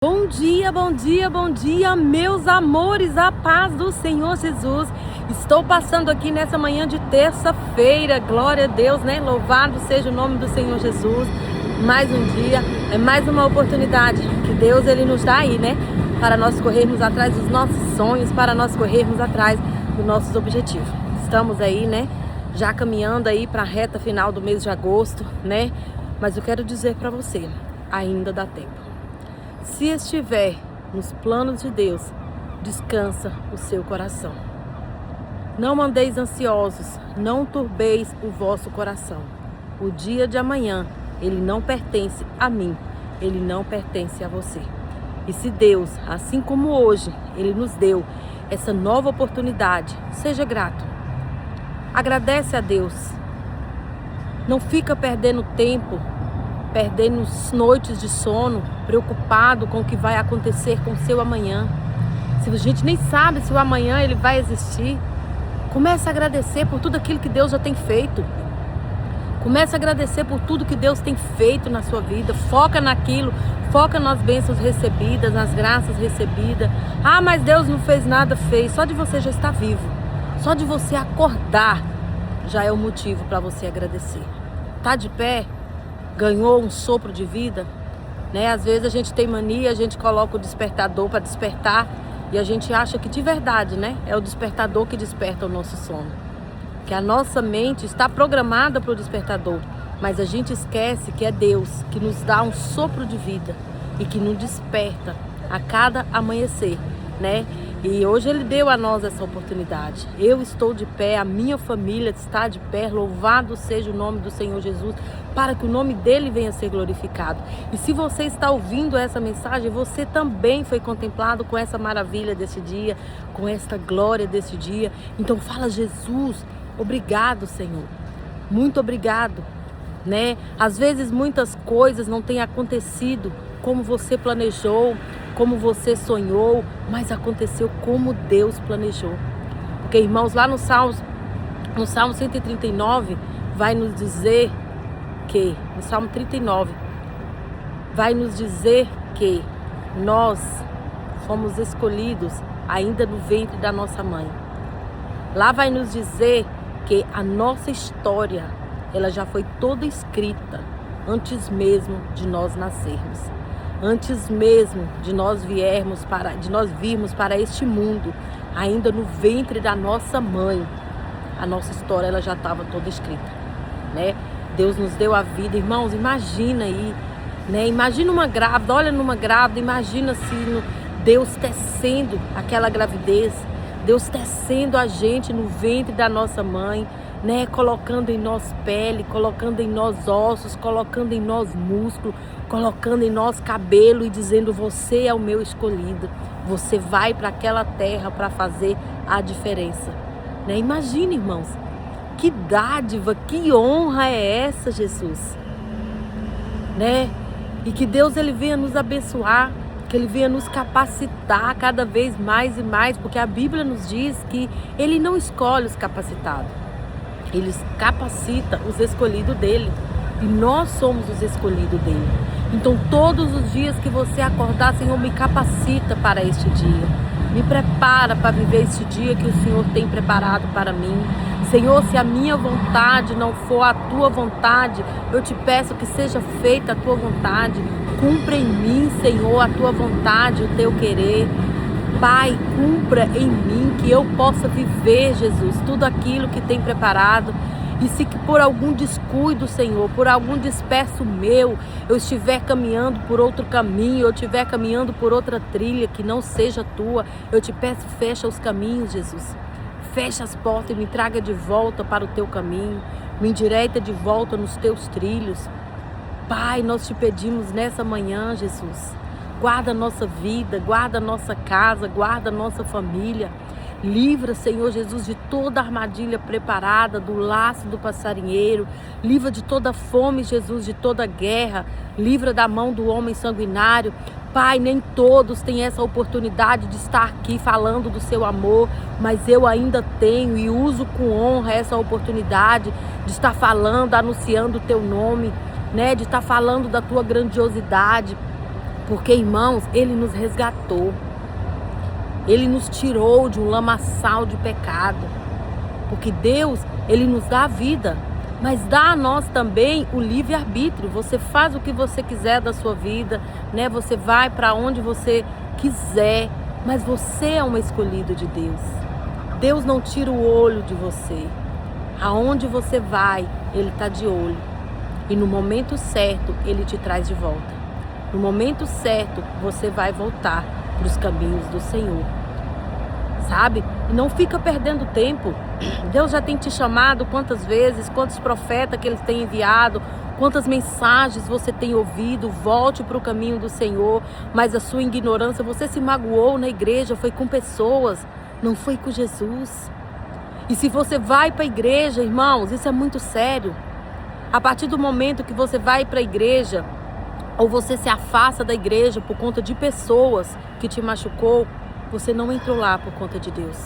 Bom dia, bom dia, bom dia, meus amores, a paz do Senhor Jesus. Estou passando aqui nessa manhã de terça-feira, glória a Deus, né? Louvado seja o nome do Senhor Jesus. Mais um dia, é mais uma oportunidade que Deus ele nos dá aí, né? Para nós corrermos atrás dos nossos sonhos, para nós corrermos atrás dos nossos objetivos. Estamos aí, né? Já caminhando aí para a reta final do mês de agosto, né? Mas eu quero dizer para você, ainda dá tempo. Se estiver nos planos de Deus, descansa o seu coração. Não andeis ansiosos, não turbeis o vosso coração. O dia de amanhã, ele não pertence a mim, ele não pertence a você. E se Deus, assim como hoje, ele nos deu essa nova oportunidade, seja grato. Agradece a Deus. Não fica perdendo tempo, perdendo noites de sono, preocupado com o que vai acontecer com o seu amanhã. Se a gente nem sabe se o amanhã ele vai existir, comece a agradecer por tudo aquilo que Deus já tem feito. Comece a agradecer por tudo que Deus tem feito na sua vida. Foca naquilo, foca nas bênçãos recebidas, nas graças recebidas. Ah, mas Deus não fez nada, fez. Só de você já estar vivo, só de você acordar já é o motivo para você agradecer. Tá de pé? Ganhou um sopro de vida, né? Às vezes a gente tem mania, a gente coloca o despertador para despertar e a gente acha que de verdade, né? É o despertador que desperta o nosso sono. Que a nossa mente está programada para o despertador, mas a gente esquece que é Deus que nos dá um sopro de vida e que nos desperta a cada amanhecer, né? E hoje Ele deu a nós essa oportunidade. Eu estou de pé, a minha família está de pé, louvado seja o nome do Senhor Jesus, para que o nome dEle venha a ser glorificado. E se você está ouvindo essa mensagem, você também foi contemplado com essa maravilha desse dia, com esta glória desse dia. Então fala: Jesus, obrigado, Senhor, muito obrigado, né? Às vezes muitas coisas não têm acontecido como você planejou, como você sonhou, mas aconteceu como Deus planejou. Porque, irmãos, lá no Salmo 139, vai nos dizer que, no Salmo 39, vai nos dizer que nós fomos escolhidos ainda no ventre da nossa mãe. Lá vai nos dizer que a nossa história, ela já foi toda escrita antes mesmo de nós nascermos. Antes mesmo de nós virmos para este mundo, ainda no ventre da nossa mãe, a nossa história ela já estava toda escrita, né? Deus nos deu a vida, irmãos, imagina aí, né? Imagina uma grávida, olha numa grávida, imagina assim, Deus tecendo aquela gravidez, Deus tecendo a gente no ventre da nossa mãe, né? Colocando em nós pele, colocando em nós ossos, colocando em nós músculo, colocando em nós cabelo e dizendo: você é o meu escolhido, você vai para aquela terra para fazer a diferença, né? Imagine, irmãos, que dádiva, que honra é essa, Jesus, né? E que Deus ele venha nos abençoar, que Ele venha nos capacitar cada vez mais e mais, porque a Bíblia nos diz que Ele não escolhe os capacitados, Ele capacita os escolhidos dEle, e nós somos os escolhidos dEle. Então todos os dias que você acordar, Senhor, me capacita para este dia, me prepara para viver este dia que o Senhor tem preparado para mim. Senhor, se a minha vontade não for a Tua vontade, eu te peço que seja feita a Tua vontade. Cumpra em mim, Senhor, a Tua vontade, o Teu querer. Pai, cumpra em mim, que eu possa viver, Jesus, tudo aquilo que tem preparado. E se que por algum descuido, Senhor, por algum disperso meu, eu estiver caminhando por outro caminho, eu estiver caminhando por outra trilha que não seja Tua, eu te peço, fecha os caminhos, Jesus. Fecha as portas e me traga de volta para o Teu caminho, me endireita de volta nos Teus trilhos. Pai, nós te pedimos nessa manhã, Jesus, guarda a nossa vida, guarda a nossa casa, guarda a nossa família. Livra, Senhor Jesus, de toda armadilha preparada, do laço do passarinheiro. Livra de toda fome, Jesus, de toda guerra. Livra da mão do homem sanguinário. Pai, nem todos têm essa oportunidade de estar aqui falando do seu amor, mas eu ainda tenho e uso com honra essa oportunidade de estar falando, anunciando o teu nome, né? De estar falando da tua grandiosidade. Porque, irmãos, Ele nos resgatou. Ele nos tirou de um lamaçal de pecado. Porque Deus, Ele nos dá a vida, mas dá a nós também o livre-arbítrio. Você faz o que você quiser da sua vida, né? Você vai para onde você quiser, mas você é um escolhido de Deus. Deus não tira o olho de você. Aonde você vai, Ele está de olho. E no momento certo, Ele te traz de volta. No momento certo, você vai voltar para os caminhos do Senhor. Sabe? E não fica perdendo tempo. Deus já tem te chamado quantas vezes, quantos profetas que Ele tem enviado, quantas mensagens você tem ouvido. Volte para o caminho do Senhor. Mas a sua ignorância, você se magoou na igreja, foi com pessoas, não foi com Jesus. E se você vai para a igreja, irmãos, isso é muito sério. A partir do momento que você vai para a igreja, ou você se afasta da igreja por conta de pessoas que te machucou, você não entrou lá por conta de Deus.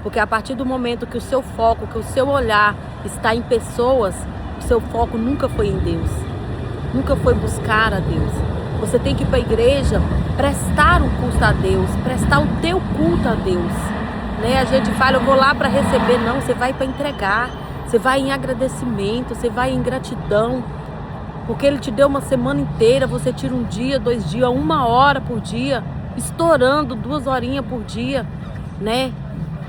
Porque a partir do momento que o seu foco, que o seu olhar está em pessoas, o seu foco nunca foi em Deus. Nunca foi buscar a Deus. Você tem que ir para a igreja prestar um culto a Deus, prestar o teu culto a Deus. Né? A gente fala, eu vou lá para receber. Não, você vai para entregar. Você vai em agradecimento, você vai em gratidão. Porque Ele te deu uma semana inteira, você tira um dia, 2 dias, 1 hora por dia, estourando 2 horinhas por dia, né?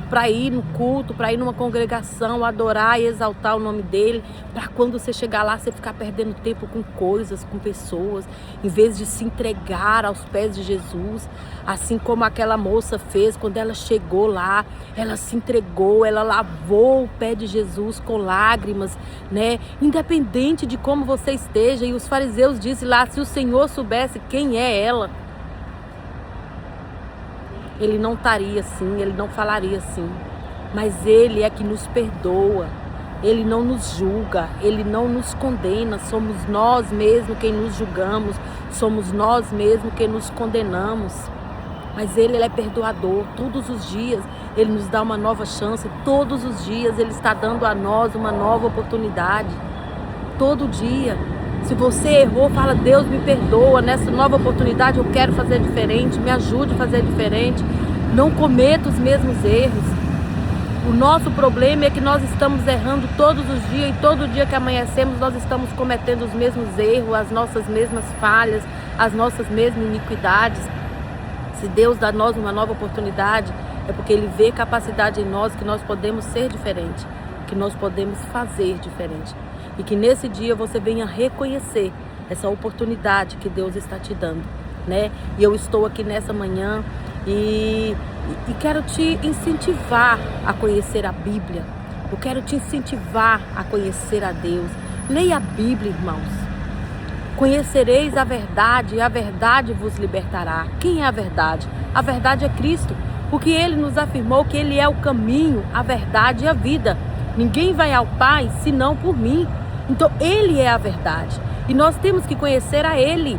Para ir no culto, para ir numa congregação, adorar e exaltar o nome dEle, para quando você chegar lá, você ficar perdendo tempo com coisas, com pessoas, em vez de se entregar aos pés de Jesus, assim como aquela moça fez quando ela chegou lá, ela se entregou, ela lavou o pé de Jesus com lágrimas, né? Independente de como você esteja, e os fariseus disseram lá, se o Senhor soubesse quem é ela, Ele não estaria assim, Ele não falaria assim. Mas Ele é que nos perdoa. Ele não nos julga, Ele não nos condena. Somos nós mesmos quem nos julgamos. Somos nós mesmos quem nos condenamos. Mas Ele é perdoador. Todos os dias Ele nos dá uma nova chance. Todos os dias Ele está dando a nós uma nova oportunidade. Todo dia. Se você errou, fala, Deus me perdoa, nessa nova oportunidade eu quero fazer diferente, me ajude a fazer diferente, não cometa os mesmos erros. O nosso problema é que nós estamos errando todos os dias, e todo dia que amanhecemos nós estamos cometendo os mesmos erros, as nossas mesmas falhas, as nossas mesmas iniquidades. Se Deus dá a nós uma nova oportunidade, é porque Ele vê capacidade em nós, que nós podemos ser diferente, que nós podemos fazer diferente. E que nesse dia você venha reconhecer essa oportunidade que Deus está te dando, né? E eu estou aqui nessa manhã e quero te incentivar a conhecer a Bíblia. Eu quero te incentivar a conhecer a Deus. Leia a Bíblia, irmãos. Conhecereis a verdade e a verdade vos libertará. Quem é a verdade? A verdade é Cristo, porque Ele nos afirmou que Ele é o caminho, a verdade e a vida. Ninguém vai ao Pai senão por mim. Então Ele é a verdade e nós temos que conhecer a Ele.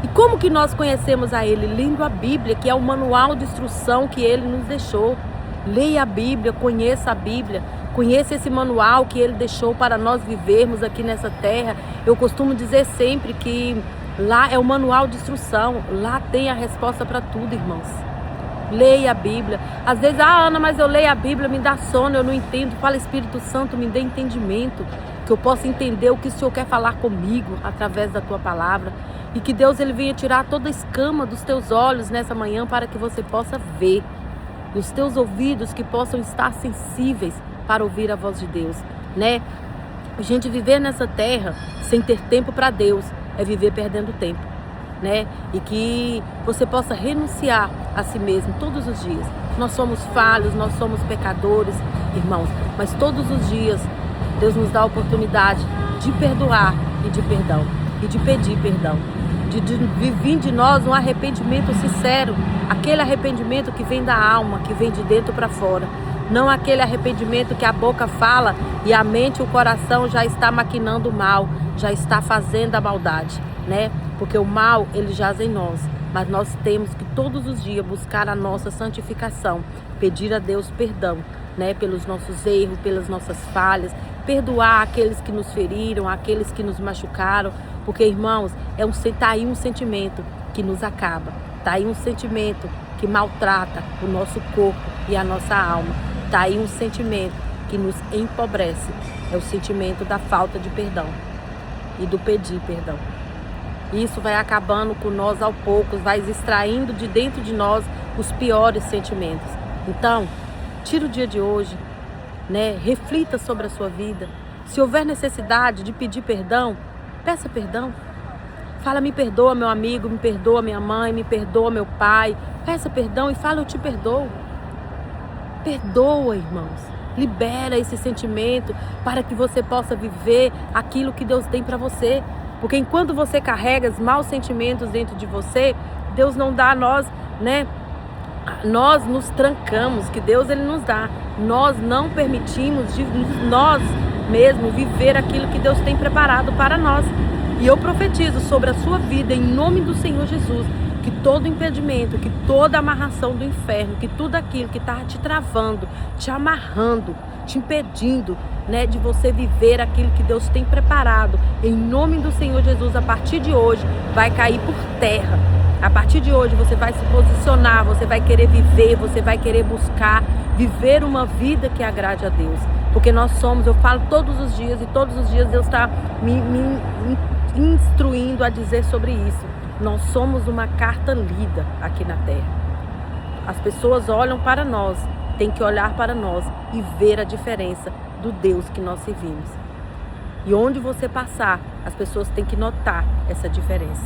E como que nós conhecemos a Ele? Lendo a Bíblia, que é o manual de instrução que Ele nos deixou. Leia a Bíblia, conheça a Bíblia, conheça esse manual que Ele deixou para nós vivermos aqui nessa terra. Eu costumo dizer sempre que lá é o manual de instrução, lá tem a resposta para tudo, irmãos. Leia a Bíblia. Às vezes, Ana, mas eu leio a Bíblia, me dá sono, eu não entendo. Fala, Espírito Santo, me dê entendimento, que eu possa entender o que o Senhor quer falar comigo através da tua palavra. E que Deus Ele venha tirar toda a escama dos teus olhos nessa manhã para que você possa ver. E os teus ouvidos que possam estar sensíveis para ouvir a voz de Deus, né? A gente viver nessa terra sem ter tempo para Deus é viver perdendo tempo, né? E que você possa renunciar a si mesmo todos os dias. Nós somos falhos, nós somos pecadores, irmãos, mas todos os dias Deus nos dá a oportunidade de perdoar e de perdão, e de pedir perdão, de vir de nós um arrependimento sincero, aquele arrependimento que vem da alma, que vem de dentro para fora, não aquele arrependimento que a boca fala e a mente e o coração já está maquinando o mal, já está fazendo a maldade, né? Porque o mal, ele jaz em nós, mas nós temos que todos os dias buscar a nossa santificação, pedir a Deus perdão, né? Pelos nossos erros, pelas nossas falhas, perdoar aqueles que nos feriram, aqueles que nos machucaram, porque, irmãos, tá aí um sentimento que nos acaba. Tá aí um sentimento que maltrata o nosso corpo e a nossa alma. Tá aí um sentimento que nos empobrece. É o sentimento da falta de perdão e do pedir perdão. Isso vai acabando com nós aos poucos, vai extraindo de dentro de nós os piores sentimentos. Então, tira o dia de hoje, né? Reflita sobre a sua vida. Se houver necessidade de pedir perdão, peça perdão. Fala, me perdoa meu amigo, me perdoa minha mãe, me perdoa meu pai. Peça perdão e fala, eu te perdoo. Perdoa, irmãos. Libera esse sentimento para que você possa viver aquilo que Deus tem para você. Porque enquanto você carrega os maus sentimentos dentro de você, Deus não dá a nós, né? Nós nos trancamos, que Deus ele nos dá. Nós não permitimos de nós mesmos viver aquilo que Deus tem preparado para nós. E eu profetizo sobre a sua vida, em nome do Senhor Jesus, que todo impedimento, que toda amarração do inferno, que tudo aquilo que está te travando, te amarrando, te impedindo, né, de você viver aquilo que Deus tem preparado, em nome do Senhor Jesus, a partir de hoje, vai cair por terra. A partir de hoje você vai se posicionar, você vai querer viver, você vai querer buscar, viver uma vida que agrade a Deus. Porque nós somos, eu falo todos os dias, e todos os dias Deus está me instruindo a dizer sobre isso. Nós somos uma carta lida aqui na terra. As pessoas olham para nós, tem que olhar para nós e ver a diferença do Deus que nós servimos. E onde você passar, as pessoas têm que notar essa diferença,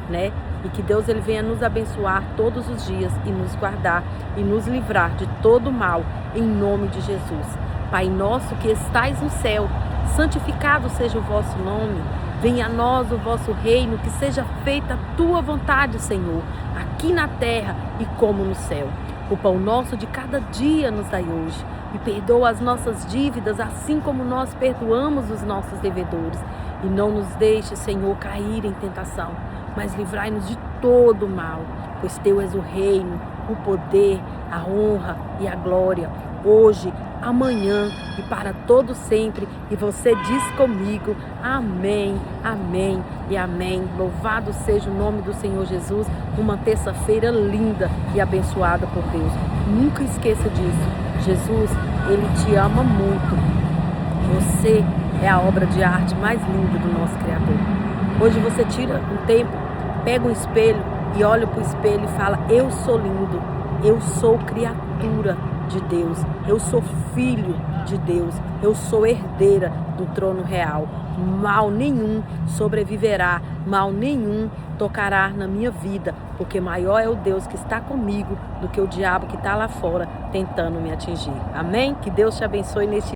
né? E que Deus ele venha nos abençoar todos os dias e nos guardar e nos livrar de todo mal, em nome de Jesus. Pai nosso que estais no céu, santificado seja o vosso nome. Venha a nós o vosso reino, que seja feita a tua vontade, Senhor, aqui na terra e como no céu. O pão nosso de cada dia nos dai hoje. E perdoa as nossas dívidas, assim como nós perdoamos os nossos devedores. E não nos deixe, Senhor, cair em tentação, mas livrai-nos de todo o mal. Pois teu és o reino, o poder, a honra e a glória, hoje, amanhã e para todo sempre. E você diz comigo, amém, amém e amém. Louvado seja o nome do Senhor Jesus. Uma terça-feira linda e abençoada por Deus. Nunca esqueça disso. Jesus, ele te ama muito. Você é a obra de arte mais linda do nosso Criador. Hoje você tira um tempo, pega um espelho e olha para o espelho e fala, eu sou lindo, eu sou criatura de Deus, eu sou filho de Deus, eu sou herdeira do trono real. Mal nenhum sobreviverá, mal nenhum tocará na minha vida, porque maior é o Deus que está comigo do que o diabo que está lá fora tentando me atingir. Amém? Que Deus te abençoe neste